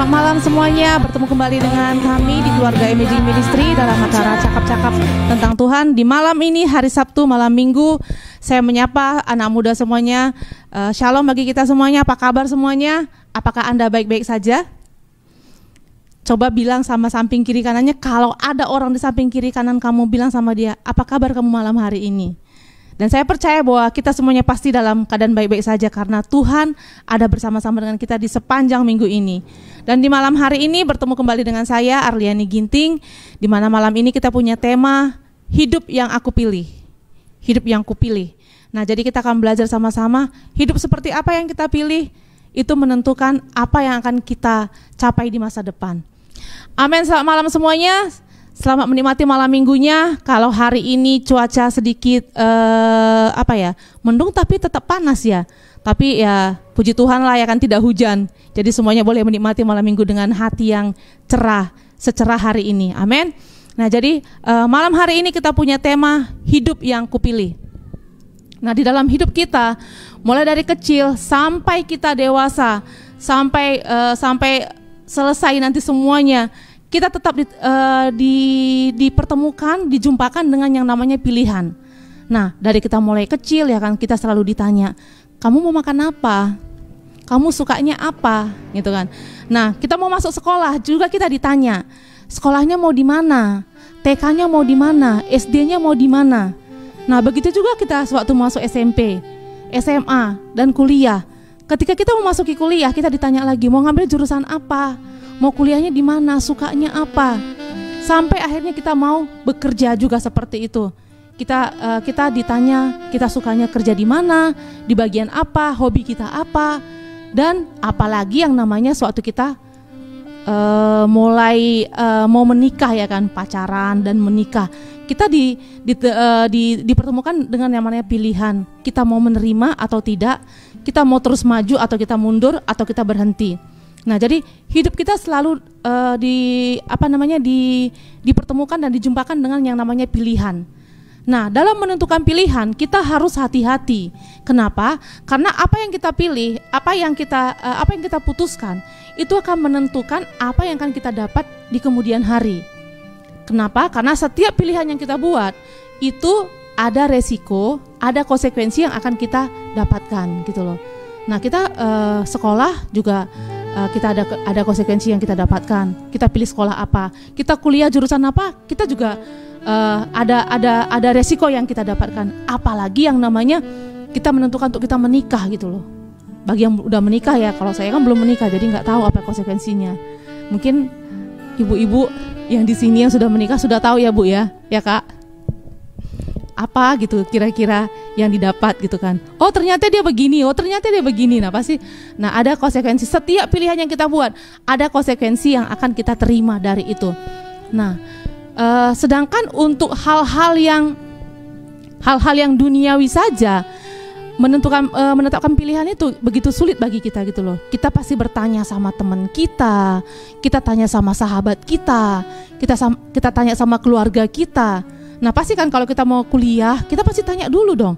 Selamat malam semuanya, bertemu kembali dengan kami di keluarga Imaging Ministry dalam acara Cakap-Cakap tentang Tuhan. Di malam ini, hari Sabtu, malam Minggu, saya menyapa anak muda semuanya. Shalom bagi kita semuanya, apa kabar semuanya? Apakah Anda baik-baik saja? Coba bilang sama samping kiri kanannya, kalau ada orang di samping kiri kanan kamu, bilang sama dia, apa kabar kamu malam hari ini? Dan saya percaya bahwa kita semuanya pasti dalam keadaan baik-baik saja karena Tuhan ada bersama-sama dengan kita di sepanjang minggu ini. Dan di malam hari ini bertemu kembali dengan saya Arliani Ginting, di mana malam ini kita punya tema hidup yang aku pilih. Hidup yang kupilih. Nah, jadi kita akan belajar sama-sama hidup seperti apa yang kita pilih itu menentukan apa yang akan kita capai di masa depan. Amin. Selamat malam semuanya. Selamat menikmati malam minggunya. Kalau hari ini cuaca sedikit mendung tapi tetap panas ya. Tapi ya puji Tuhan lah ya kan tidak hujan. Jadi semuanya boleh menikmati malam minggu dengan hati yang cerah, secerah hari ini. Amin. Nah, jadi malam hari ini kita punya tema hidup yang kupilih. Nah, di dalam hidup kita mulai dari kecil sampai kita dewasa, sampai selesai nanti semuanya, kita tetap dipertemukan, dijumpakan dengan yang namanya pilihan. Nah, dari kita mulai kecil ya kan, kita selalu ditanya, kamu mau makan apa? Kamu sukanya apa? Gitu kan. Nah, kita mau masuk sekolah juga kita ditanya, sekolahnya mau di mana? TK-nya mau di mana? SD-nya mau di mana? Nah, begitu juga kita sewaktu masuk SMP, SMA, dan kuliah. Ketika kita memasuki kuliah, kita ditanya lagi, mau ngambil jurusan apa? Mau kuliahnya di mana, sukanya apa, sampai akhirnya kita mau bekerja juga seperti itu. Kita ditanya kita sukanya kerja di mana, di bagian apa, hobi kita apa, dan apalagi yang namanya suatu kita mulai mau menikah ya kan, pacaran dan menikah. Kita dipertemukan dengan yang namanya pilihan. Kita mau menerima atau tidak, kita mau terus maju atau kita mundur atau kita berhenti. Nah, jadi hidup kita selalu dipertemukan dan dijumpakan dengan yang namanya pilihan. Nah, dalam menentukan pilihan kita harus hati-hati. Kenapa? Karena apa yang kita pilih, apa yang kita putuskan, itu akan menentukan apa yang akan kita dapat di kemudian hari. Kenapa? Karena setiap pilihan yang kita buat itu ada resiko, ada konsekuensi yang akan kita dapatkan, gitu loh. Nah, kita sekolah juga kita ada konsekuensi yang kita dapatkan. Kita pilih sekolah apa, kita kuliah jurusan apa, kita juga ada resiko yang kita dapatkan. Apalagi yang namanya kita menentukan untuk kita menikah gitu loh. Bagi yang udah menikah ya, kalau saya kan belum menikah jadi nggak tahu apa konsekuensinya. Mungkin ibu-ibu yang di sini yang sudah menikah sudah tahu ya Bu ya Kak. Apa gitu kira-kira yang didapat gitu kan. Oh ternyata dia begini, oh ternyata dia begini. Nah pasti, ada konsekuensi. Setiap pilihan yang kita buat ada konsekuensi yang akan kita terima dari itu. Nah sedangkan untuk hal-hal yang duniawi saja, menetapkan pilihan itu begitu sulit bagi kita gitu loh. Kita pasti bertanya sama teman kita tanya sama sahabat kita tanya sama keluarga kita. Nah pasti kan kalau kita mau kuliah, kita pasti tanya dulu dong.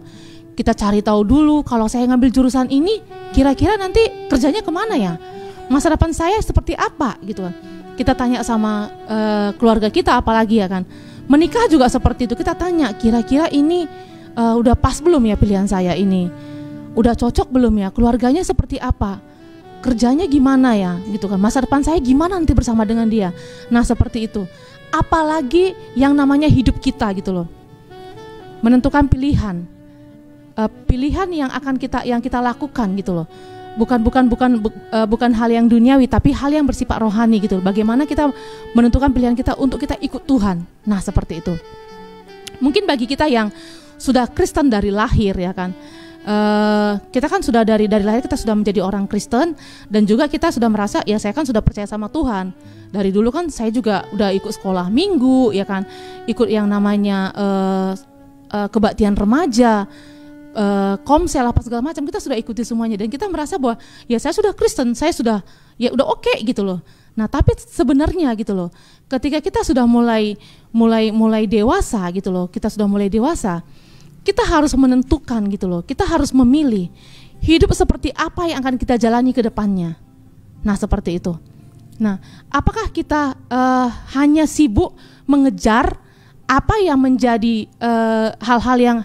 Kita cari tahu dulu, kalau saya ngambil jurusan ini, kira-kira nanti kerjanya kemana ya? Masa depan saya seperti apa gitu kan. Kita tanya sama keluarga kita apalagi ya kan. Menikah juga seperti itu, kita tanya kira-kira ini udah pas belum ya pilihan saya ini? Udah cocok belum ya? Keluarganya seperti apa? Kerjanya gimana ya? Gitu kan. Masa depan saya gimana nanti bersama dengan dia? Nah seperti itu. Apalagi yang namanya hidup kita gitu loh, menentukan pilihan yang akan kita lakukan gitu loh, bukan hal yang duniawi tapi hal yang bersifat rohani gitu. Bagaimana kita menentukan pilihan kita untuk kita ikut Tuhan. Nah seperti itu. Mungkin bagi kita yang sudah Kristen dari lahir ya kan, kita kan sudah dari lahir kita sudah menjadi orang Kristen, dan juga kita sudah merasa ya saya kan sudah percaya sama Tuhan. Dari dulu kan saya juga udah ikut sekolah minggu ya kan, ikut yang namanya kebaktian remaja, komsel apa segala macam, kita sudah ikuti semuanya dan kita merasa bahwa ya saya sudah Kristen, saya sudah ya udah oke gitu loh. Nah tapi sebenarnya gitu loh, ketika kita sudah mulai dewasa gitu loh, kita harus menentukan gitu loh, kita harus memilih hidup seperti apa yang akan kita jalani ke depannya. Nah seperti itu. Nah, apakah kita hanya sibuk mengejar apa yang menjadi hal-hal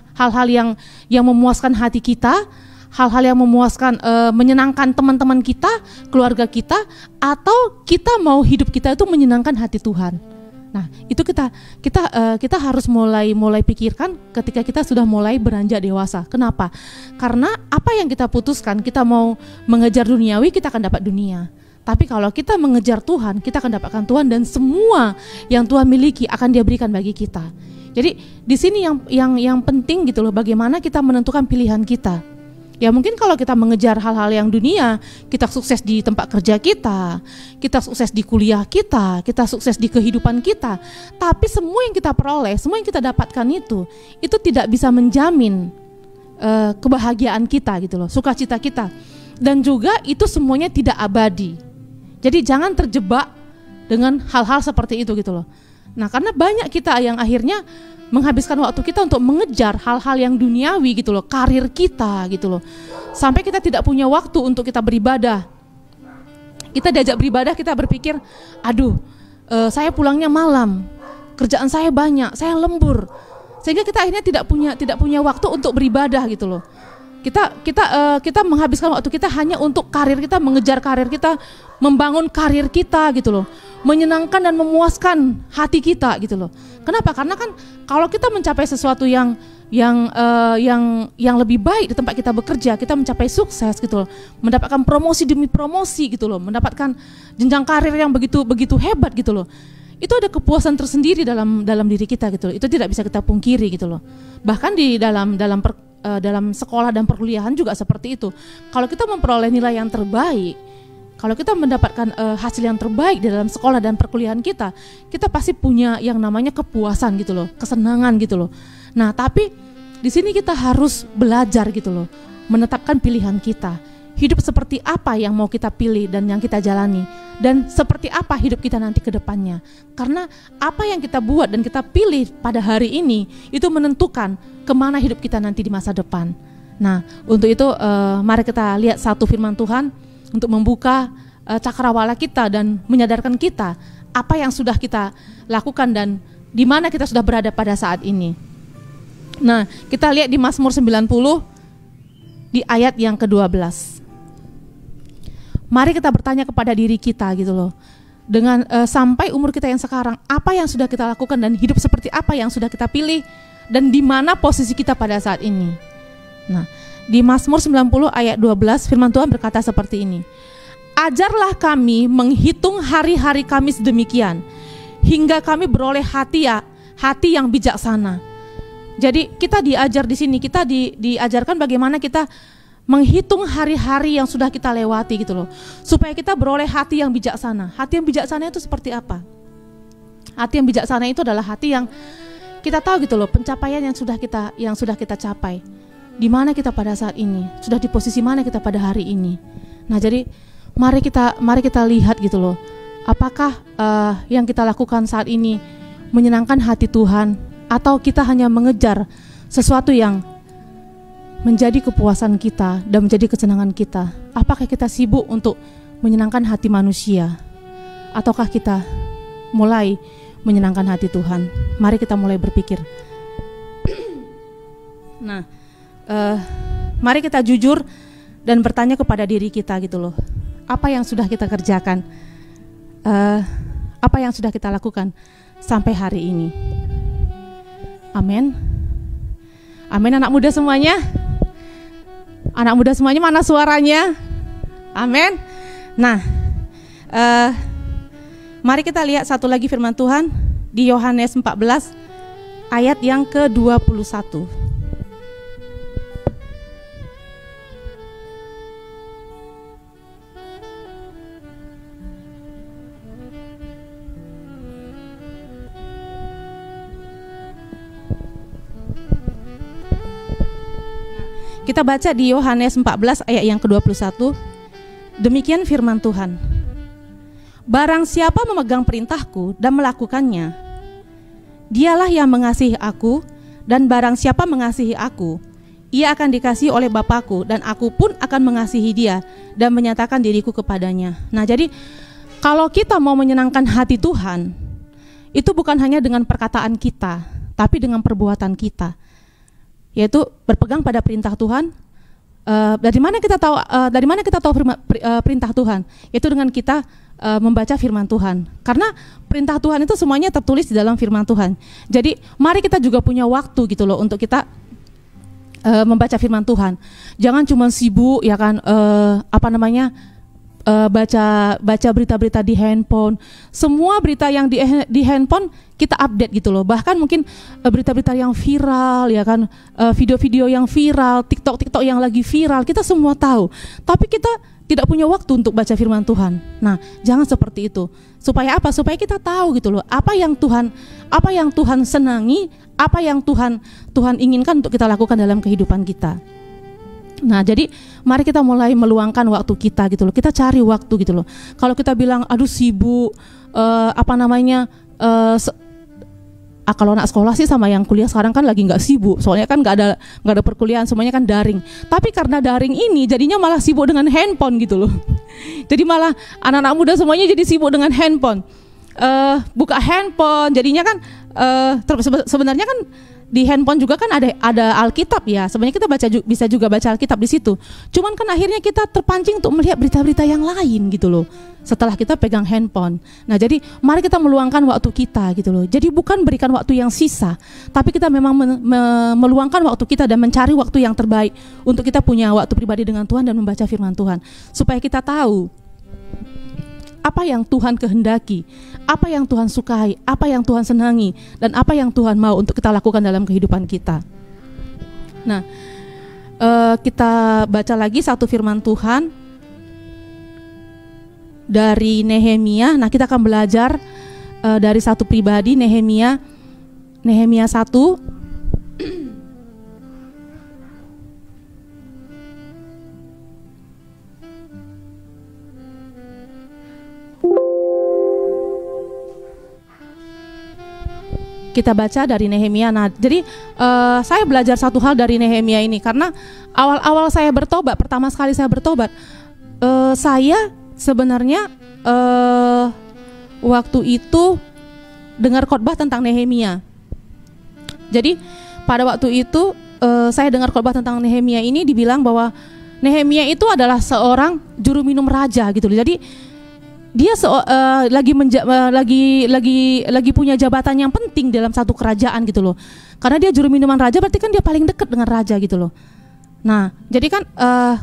yang memuaskan hati kita, hal-hal yang memuaskan, menyenangkan teman-teman kita, keluarga kita, atau kita mau hidup kita itu menyenangkan hati Tuhan? Nah, itu kita harus mulai pikirkan ketika kita sudah mulai beranjak dewasa. Kenapa? Karena apa yang kita putuskan, kita mau mengejar duniawi, kita akan dapat dunia. Tapi kalau kita mengejar Tuhan, kita akan dapatkan Tuhan, dan semua yang Tuhan miliki akan Dia berikan bagi kita. Jadi di sini yang penting gitu loh, bagaimana kita menentukan pilihan kita. Ya mungkin kalau kita mengejar hal-hal yang dunia, kita sukses di tempat kerja kita sukses di kuliah kita sukses di kehidupan kita. Tapi semua yang kita peroleh, semua yang kita dapatkan itu tidak bisa menjamin kebahagiaan kita gitu loh, sukacita kita. Dan juga itu semuanya tidak abadi. Jadi jangan terjebak dengan hal-hal seperti itu gitu loh. Nah, karena banyak kita yang akhirnya menghabiskan waktu kita untuk mengejar hal-hal yang duniawi gitu loh, karir kita gitu loh. Sampai kita tidak punya waktu untuk kita beribadah. Kita diajak beribadah, kita berpikir, aduh, saya pulangnya malam, kerjaan saya banyak, saya lembur. Sehingga kita akhirnya tidak punya waktu untuk beribadah gitu loh. Kita menghabiskan waktu kita hanya untuk karir kita, mengejar karir kita, membangun karir kita gitu loh, menyenangkan dan memuaskan hati kita gitu loh. Kenapa? Karena kan kalau kita mencapai sesuatu yang lebih baik di tempat kita bekerja, kita mencapai sukses gitu loh, mendapatkan promosi demi promosi gitu loh, mendapatkan jenjang karir yang begitu hebat gitu loh. Itu ada kepuasan tersendiri dalam diri kita gitu loh. Itu tidak bisa kita pungkiri gitu loh. Bahkan di dalam sekolah dan perkuliahan juga seperti itu. Kalau kita memperoleh nilai yang terbaik, kalau kita mendapatkan hasil yang terbaik di dalam sekolah dan perkuliahan kita pasti punya yang namanya kepuasan gitu loh, kesenangan gitu loh. Nah, tapi di sini kita harus belajar gitu loh, menetapkan pilihan kita. Hidup seperti apa yang mau kita pilih dan yang kita jalani, dan seperti apa hidup kita nanti ke depannya. Karena apa yang kita buat dan kita pilih pada hari ini itu menentukan kemana hidup kita nanti di masa depan. Nah, untuk itu mari kita lihat satu firman Tuhan untuk membuka cakrawala kita dan menyadarkan kita apa yang sudah kita lakukan dan di mana kita sudah berada pada saat ini. Nah, kita lihat di Mazmur 90 di ayat yang ke-12. Mari kita bertanya kepada diri kita gitu loh. Dengan sampai umur kita yang sekarang, apa yang sudah kita lakukan dan hidup seperti apa yang sudah kita pilih dan di mana posisi kita pada saat ini. Nah, di Mazmur 90 ayat 12 firman Tuhan berkata seperti ini. Ajarlah kami menghitung hari-hari kami sedemikian hingga kami beroleh hati yang bijaksana. Jadi kita diajar di sini, kita diajarkan bagaimana kita menghitung hari-hari yang sudah kita lewati gitu loh, supaya kita beroleh hati yang bijaksana. Hati yang bijaksana itu seperti apa? Hati yang bijaksana itu adalah hati yang kita tahu gitu loh, pencapaian yang sudah kita capai. Di mana kita pada saat ini? Sudah di posisi mana kita pada hari ini? Nah, jadi mari kita lihat gitu loh. Apakah yang kita lakukan saat ini menyenangkan hati Tuhan, atau kita hanya mengejar sesuatu yang menjadi kepuasan kita dan menjadi kesenangan kita? Apakah kita sibuk untuk menyenangkan hati manusia, ataukah kita mulai menyenangkan hati Tuhan? Mari kita mulai berpikir. Nah, mari kita jujur dan bertanya kepada diri kita gitu loh. Apa yang sudah kita kerjakan? Apa yang sudah kita lakukan sampai hari ini? Amin. Amin, anak muda semuanya. Anak muda semuanya, mana suaranya? Amin. Nah, mari kita lihat satu lagi firman Tuhan di Yohanes 14 ayat yang ke-21. Kita baca di Yohanes 14 ayat yang ke-21. Demikian firman Tuhan. Barang siapa memegang perintahku dan melakukannya, dialah yang mengasihi aku, dan barang siapa mengasihi aku, ia akan dikasihi oleh Bapa-Ku, dan aku pun akan mengasihi dia dan menyatakan diriku kepadanya. Nah, jadi Kalau kita mau menyenangkan hati Tuhan, itu bukan hanya dengan perkataan kita, tapi dengan perbuatan kita, yaitu berpegang pada perintah Tuhan. Dari mana kita tahu perintah Tuhan? Yaitu dengan kita membaca firman Tuhan. Karena perintah Tuhan itu semuanya tertulis di dalam firman Tuhan. Jadi mari kita juga punya waktu gitu loh untuk kita membaca firman Tuhan. Jangan cuma sibuk ya kan, baca berita-berita di handphone. Semua berita yang di handphone kita update gitu loh. Bahkan mungkin berita-berita yang viral ya kan, video-video yang viral, TikTok yang lagi viral, kita semua tahu. Tapi kita tidak punya waktu untuk baca firman Tuhan. Nah, jangan seperti itu. Supaya apa? Supaya kita tahu gitu loh, apa yang Tuhan senangi, apa yang Tuhan inginkan untuk kita lakukan dalam kehidupan kita. Nah, jadi mari kita mulai meluangkan waktu kita gitu loh. Kita cari waktu gitu loh. Kalau kita bilang aduh sibuk, kalau anak sekolah sih sama yang kuliah sekarang kan lagi nggak sibuk. Soalnya kan nggak ada perkuliahan, semuanya kan daring. Tapi karena daring ini jadinya malah sibuk dengan handphone gitu loh. Jadi malah anak-anak muda semuanya jadi sibuk dengan handphone. Buka handphone, jadinya kan sebenarnya kan di handphone juga kan ada Alkitab ya. Sebenarnya kita bisa juga baca Alkitab di situ. Cuman kan akhirnya kita terpancing untuk melihat berita-berita yang lain gitu loh, setelah kita pegang handphone. Nah, jadi mari kita meluangkan waktu kita gitu loh. Jadi bukan berikan waktu yang sisa, tapi kita memang meluangkan waktu kita dan mencari waktu yang terbaik untuk kita punya waktu pribadi dengan Tuhan dan membaca firman Tuhan, supaya kita tahu apa yang Tuhan kehendaki, apa yang Tuhan sukai, apa yang Tuhan senangi, dan apa yang Tuhan mau untuk kita lakukan dalam kehidupan kita. Nah, kita baca lagi satu firman Tuhan dari Nehemia. Nah, kita akan belajar dari satu pribadi, Nehemia 1. Kita baca dari Nehemia. Nah, jadi saya belajar satu hal dari Nehemia ini karena awal-awal saya bertobat, pertama sekali saya bertobat, saya sebenarnya waktu itu dengar khotbah tentang Nehemia. Jadi pada waktu itu saya dengar khotbah tentang Nehemia ini, dibilang bahwa Nehemia itu adalah seorang juru minum raja gitu. Jadi dia lagi punya jabatan yang penting dalam satu kerajaan gitu loh. Karena dia juru minuman raja, berarti kan dia paling dekat dengan raja gitu loh. Nah, jadi kan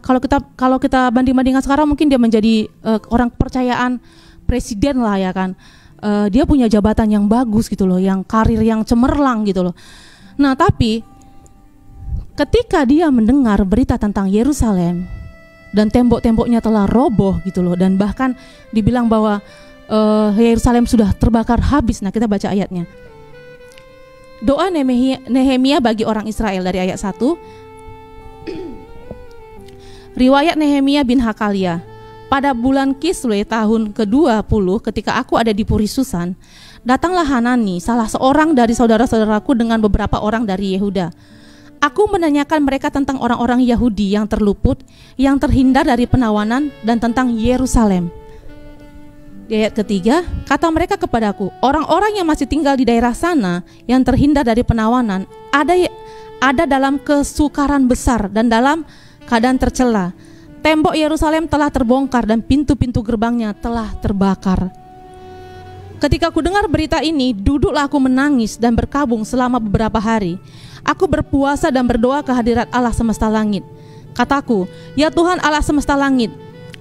kalau kita banding-bandingkan sekarang, mungkin dia menjadi orang kepercayaan presiden lah ya kan. Dia punya jabatan yang bagus gitu loh, yang karir yang cemerlang gitu loh. Nah, tapi ketika dia mendengar berita tentang Yerusalem dan tembok-temboknya telah roboh gitu loh, dan bahkan dibilang bahwa Yerusalem sudah terbakar habis. Nah, kita baca ayatnya. Doa Nehemia bagi orang Israel dari ayat 1. Riwayat Nehemia bin Hakalia. Pada bulan Kislew tahun ke-20, ketika aku ada di Puri Susan, datanglah Hanani, salah seorang dari saudara-saudaraku, dengan beberapa orang dari Yehuda. Aku menanyakan mereka tentang orang-orang Yahudi yang terluput, yang terhindar dari penawanan, dan tentang Yerusalem. Di ayat ketiga, kata mereka kepadaku, orang-orang yang masih tinggal di daerah sana, yang terhindar dari penawanan, ada dalam kesukaran besar dan dalam keadaan tercela. Tembok Yerusalem telah terbongkar dan pintu-pintu gerbangnya telah terbakar. Ketika aku dengar berita ini, duduklah aku menangis dan berkabung selama beberapa hari. Aku berpuasa dan berdoa ke hadirat Allah semesta langit. Kataku, ya Tuhan Allah semesta langit,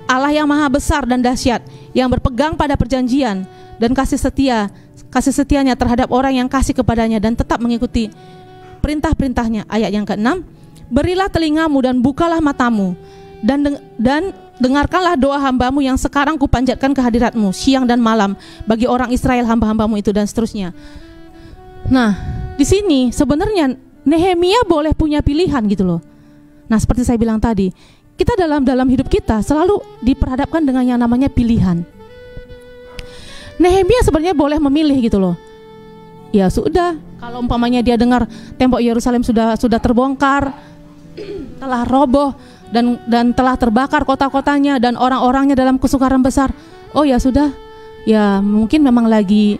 Allah yang maha besar dan dahsyat, yang berpegang pada perjanjian dan kasih setianya terhadap orang yang kasih kepadanya dan tetap mengikuti perintah-perintahnya. Ayat yang ke-6, berilah telingamu dan bukalah matamu, dan dengarkanlah doa hambamu yang sekarang kupanjatkan ke hadiratmu siang dan malam bagi orang Israel hamba-hambamu itu, dan seterusnya. Nah, di sini sebenarnya Nehemia boleh punya pilihan gitu loh. Nah, seperti saya bilang tadi, kita dalam hidup kita selalu diperhadapkan dengan yang namanya pilihan. Nehemia sebenarnya boleh memilih gitu loh. Ya sudah, kalau umpamanya dia dengar tembok Yerusalem sudah terbongkar, telah roboh, dan telah terbakar kota-kotanya dan orang-orangnya dalam kesukaran besar. Oh ya sudah, ya mungkin memang lagi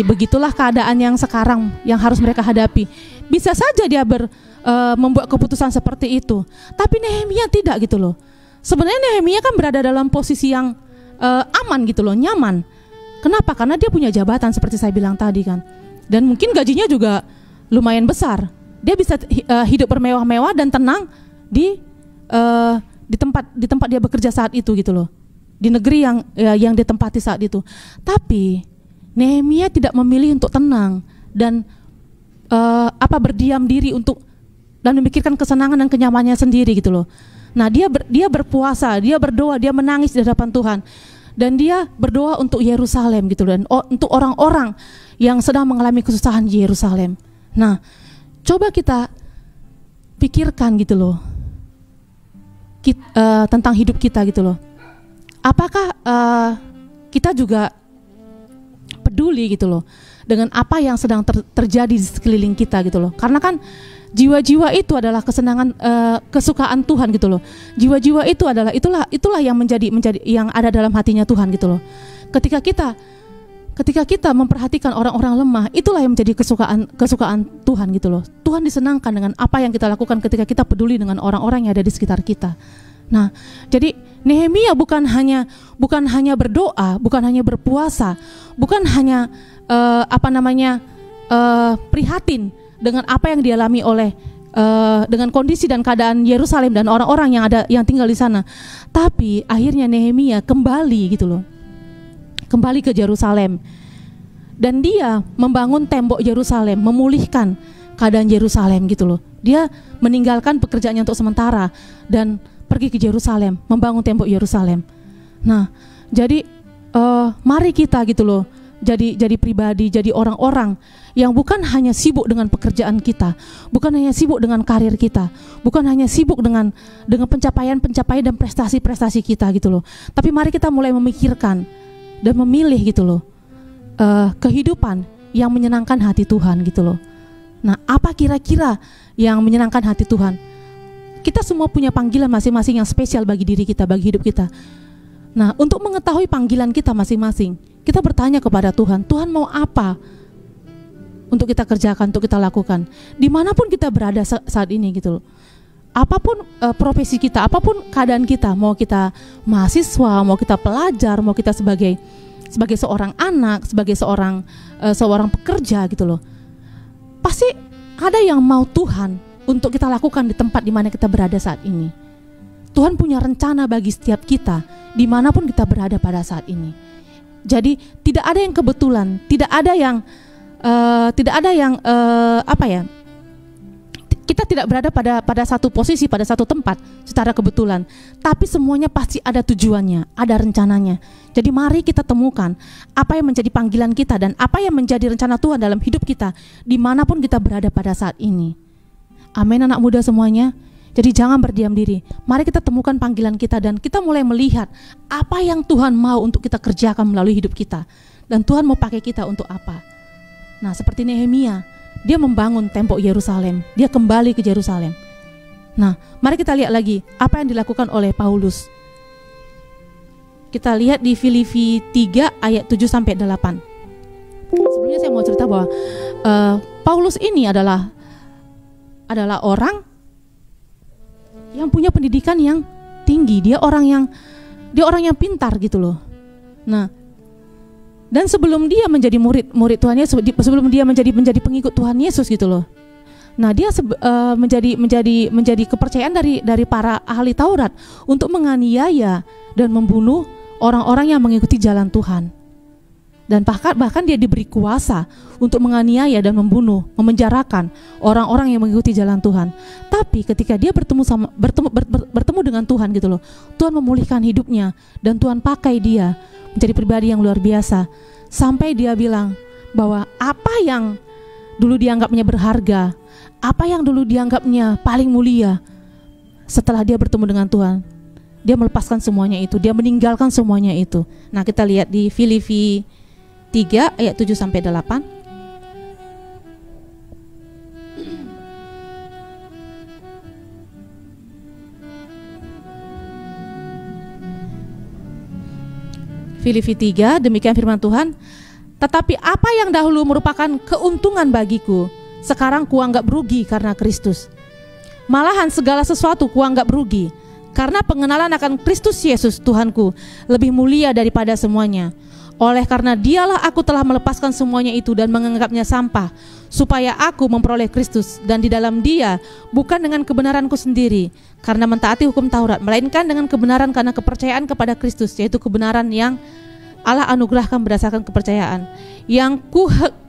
begitulah keadaan yang sekarang yang harus mereka hadapi. Bisa saja dia membuat keputusan seperti itu. Tapi Nehemia tidak gitu loh. Sebenarnya Nehemia kan berada dalam posisi yang aman gitu loh, nyaman. Kenapa? Karena dia punya jabatan seperti saya bilang tadi kan. Dan mungkin gajinya juga lumayan besar. Dia bisa hidup bermewah-mewah dan tenang di tempat dia bekerja saat itu gitu loh. Di negeri yang ditempati saat itu. Tapi Nehemia tidak memilih untuk tenang dan berdiam diri dan memikirkan kesenangan dan kenyamanannya sendiri gitu loh. Nah, dia berpuasa, dia berdoa, dia menangis di hadapan Tuhan. Dan dia berdoa untuk Yerusalem gitu loh, dan untuk orang-orang yang sedang mengalami kesusahan di Yerusalem. Nah, coba kita pikirkan gitu loh. Tentang hidup kita gitu loh. Apakah kita juga peduli gitu loh dengan apa yang sedang terjadi di sekeliling kita gitu loh. Karena kan jiwa-jiwa itu adalah kesenangan, kesukaan Tuhan gitu loh. Jiwa-jiwa itu adalah itulah yang menjadi yang ada dalam hatinya Tuhan gitu loh. Ketika kita memperhatikan orang-orang lemah, itulah yang menjadi kesukaan Tuhan gitu loh. Tuhan disenangkan dengan apa yang kita lakukan ketika kita peduli dengan orang-orang yang ada di sekitar kita. Nah, jadi Nehemia bukan hanya berdoa, bukan hanya berpuasa, bukan hanya prihatin dengan apa yang dialami oleh dengan kondisi dan keadaan Yerusalem dan orang-orang yang tinggal di sana. Tapi akhirnya Nehemia kembali gitu loh. Kembali ke Yerusalem. Dan dia membangun tembok Yerusalem, memulihkan keadaan Yerusalem gitu loh. Dia meninggalkan pekerjaannya untuk sementara dan pergi ke Yerusalem, membangun tembok Yerusalem. Nah, jadi mari kita gitu loh, jadi pribadi, jadi orang-orang yang bukan hanya sibuk dengan pekerjaan kita, bukan hanya sibuk dengan karir kita, bukan hanya sibuk dengan pencapaian-pencapaian dan prestasi-prestasi kita gitu loh. Tapi mari kita mulai memikirkan dan memilih gitu loh kehidupan yang menyenangkan hati Tuhan gitu loh. Nah, apa kira-kira yang menyenangkan hati Tuhan? Kita semua punya panggilan masing-masing yang spesial bagi diri kita, bagi hidup kita. Nah, untuk mengetahui panggilan kita masing-masing, kita bertanya kepada Tuhan, Tuhan mau apa untuk kita kerjakan, untuk kita lakukan, dimanapun kita berada saat ini gitu loh. Apapun profesi kita, apapun keadaan kita, mau kita mahasiswa, mau kita pelajar, mau kita sebagai seorang anak, sebagai seorang pekerja gitu loh. Pasti ada yang mau Tuhan untuk kita lakukan di tempat di mana kita berada saat ini. Tuhan punya rencana bagi setiap kita dimanapun kita berada pada saat ini. Jadi tidak ada yang kebetulan, tidak ada yang kita tidak berada pada satu posisi, pada satu tempat secara kebetulan. Tapi semuanya pasti ada tujuannya, ada rencananya. Jadi mari kita temukan apa yang menjadi panggilan kita dan apa yang menjadi rencana Tuhan dalam hidup kita dimanapun kita berada pada saat ini. Amin, anak muda semuanya. Jadi jangan berdiam diri. Mari kita temukan panggilan kita dan kita mulai melihat apa yang Tuhan mau untuk kita kerjakan melalui hidup kita. Dan Tuhan mau pakai kita untuk apa. Nah, seperti Nehemia, dia membangun tembok Yerusalem. Dia kembali ke Yerusalem. Nah, mari kita lihat lagi apa yang dilakukan oleh Paulus. Kita lihat di Filipi 3 ayat 7-8. Sebelumnya saya mau cerita bahwa Paulus ini adalah orang yang punya pendidikan yang tinggi. Dia orang yang pintar gitu loh. Nah, dan sebelum dia menjadi murid Tuhan Yesus, sebelum dia menjadi pengikut Tuhan Yesus gitu loh. Nah, dia menjadi kepercayaan dari para ahli Taurat untuk menganiaya dan membunuh orang-orang yang mengikuti jalan Tuhan. Dan bahkan dia diberi kuasa untuk menganiaya dan membunuh, memenjarakan orang-orang yang mengikuti jalan Tuhan. Tapi ketika dia bertemu dengan Tuhan gitu loh, Tuhan memulihkan hidupnya dan Tuhan pakai dia menjadi pribadi yang luar biasa. Sampai dia bilang bahwa apa yang dulu dianggapnya berharga, apa yang dulu dianggapnya paling mulia, setelah dia bertemu dengan Tuhan, dia melepaskan semuanya itu, dia meninggalkan semuanya itu. Nah, kita lihat di Filipi 3 ayat 7-8. Filipi 3, demikian firman Tuhan. Tetapi apa yang dahulu merupakan keuntungan bagiku, sekarang kuanggap rugi karena Kristus. Malahan segala sesuatu kuanggap rugi, karena pengenalan akan Kristus Yesus Tuhanku lebih mulia daripada semuanya. Oleh karena dialah aku telah melepaskan semuanya itu dan menganggapnya sampah, supaya aku memperoleh Kristus dan di dalam Dia, bukan dengan kebenaranku sendiri karena mentaati hukum Taurat, melainkan dengan kebenaran karena kepercayaan kepada Kristus, yaitu kebenaran yang Allah anugerahkan berdasarkan kepercayaan. Yang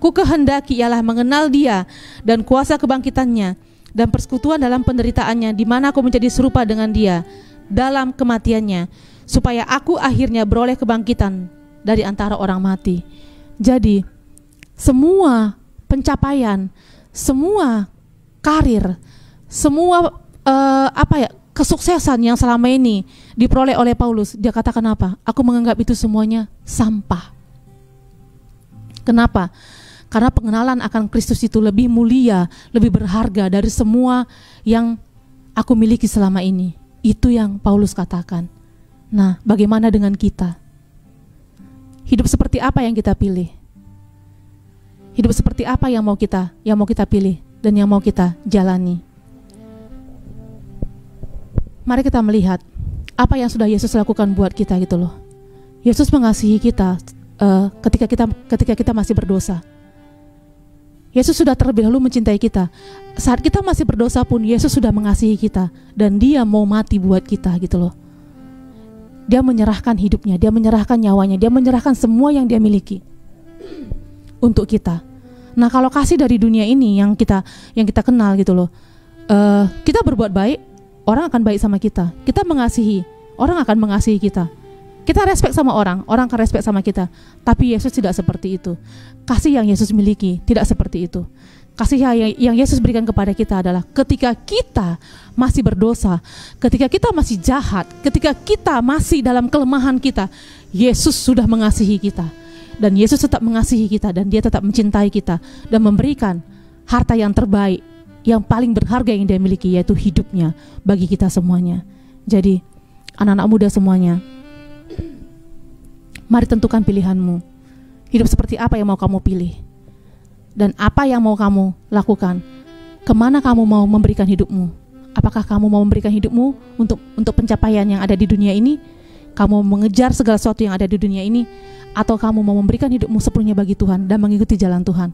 ku kehendaki ialah mengenal Dia dan kuasa kebangkitannya dan persekutuan dalam penderitaannya, di mana aku menjadi serupa dengan Dia dalam kematiannya, supaya aku akhirnya beroleh kebangkitan dari antara orang mati. Jadi semua pencapaian, semua karir, semua kesuksesan yang selama ini diperoleh oleh Paulus, dia katakan apa? Aku menganggap itu semuanya sampah. Kenapa? Karena pengenalan akan Kristus itu lebih mulia, lebih berharga dari semua yang aku miliki selama ini. Itu yang Paulus katakan. Nah, bagaimana dengan kita? Hidup seperti apa yang kita pilih? Hidup seperti apa yang mau kita pilih dan yang mau kita jalani? Mari kita melihat apa yang sudah Yesus lakukan buat kita gitu loh. Yesus mengasihi kita ketika kita masih berdosa. Yesus sudah terlebih dahulu mencintai kita. Saat kita masih berdosa pun Yesus sudah mengasihi kita dan Dia mau mati buat kita gitu loh. Dia menyerahkan hidupnya, Dia menyerahkan nyawanya, Dia menyerahkan semua yang Dia miliki untuk kita. Nah, kalau kasih dari dunia ini yang kita kenal gitu loh, kita berbuat baik, orang akan baik sama kita. Kita mengasihi, orang akan mengasihi kita. Kita respect sama orang akan respect sama kita. Tapi Yesus tidak seperti itu. Kasih yang Yesus miliki tidak seperti itu. Kasih yang Yesus berikan kepada kita adalah ketika kita masih berdosa, ketika kita masih jahat, ketika kita masih dalam kelemahan kita, Yesus sudah mengasihi kita. Dan Yesus tetap mengasihi kita dan Dia tetap mencintai kita dan memberikan harta yang terbaik, yang paling berharga yang Dia miliki, yaitu hidupnya bagi kita semuanya. Jadi anak-anak muda semuanya, mari tentukan pilihanmu. Hidup seperti apa yang mau kamu pilih? Dan apa yang mau kamu lakukan? Kemana kamu mau memberikan hidupmu? Apakah kamu mau memberikan hidupmu untuk pencapaian yang ada di dunia ini? Kamu mengejar segala sesuatu yang ada di dunia ini? Atau kamu mau memberikan hidupmu sepenuhnya bagi Tuhan dan mengikuti jalan Tuhan?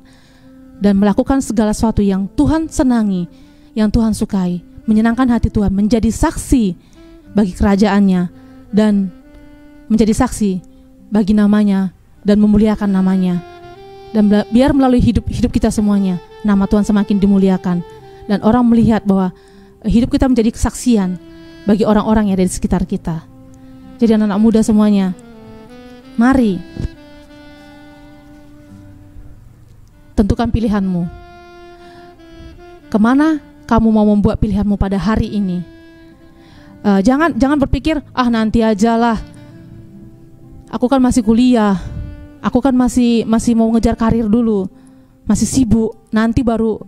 Dan melakukan segala sesuatu yang Tuhan senangi, yang Tuhan sukai, menyenangkan hati Tuhan, menjadi saksi bagi kerajaannya, dan menjadi saksi bagi namanya, dan memuliakan namanya. Dan biar melalui hidup kita semuanya, nama Tuhan semakin dimuliakan. Dan orang melihat bahwa hidup kita menjadi kesaksian bagi orang-orang yang ada di sekitar kita. Jadi anak-anak muda semuanya, mari tentukan pilihanmu. Kemana kamu mau membuat pilihanmu pada hari ini? Jangan berpikir, nanti ajalah. Aku kan masih kuliah. Aku kan masih mau ngejar karir dulu, masih sibuk. Nanti baru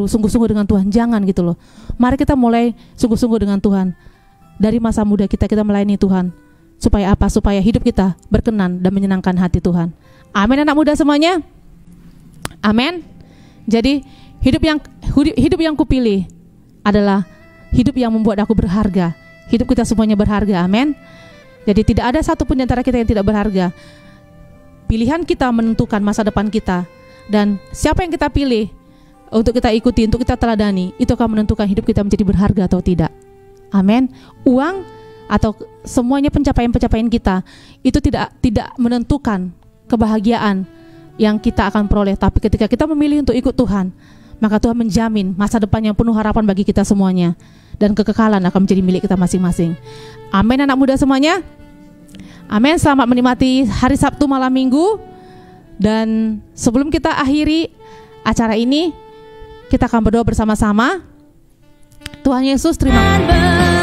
sungguh-sungguh dengan Tuhan. Jangan gitu loh. Mari kita mulai sungguh-sungguh dengan Tuhan. Dari masa muda kita melayani Tuhan. Supaya apa? Supaya hidup kita berkenan dan menyenangkan hati Tuhan. Amin anak muda semuanya. Amin. Jadi hidup yang kupilih adalah hidup yang membuat aku berharga. Hidup kita semuanya berharga. Amin. Jadi tidak ada satupun di antara kita yang tidak berharga. Pilihan kita menentukan masa depan kita. Dan siapa yang kita pilih untuk kita ikuti, untuk kita teladani, itu akan menentukan hidup kita menjadi berharga atau tidak. Amin. Uang atau semuanya pencapaian kita itu tidak menentukan kebahagiaan yang kita akan peroleh. Tapi ketika kita memilih untuk ikut Tuhan, maka Tuhan menjamin masa depan yang penuh harapan bagi kita semuanya. Dan kekekalan akan menjadi milik kita masing-masing. Amin anak muda semuanya. Amin. Selamat menikmati hari Sabtu malam Minggu. Dan sebelum kita akhiri acara ini, kita akan berdoa bersama-sama. Tuhan Yesus, terima kasih.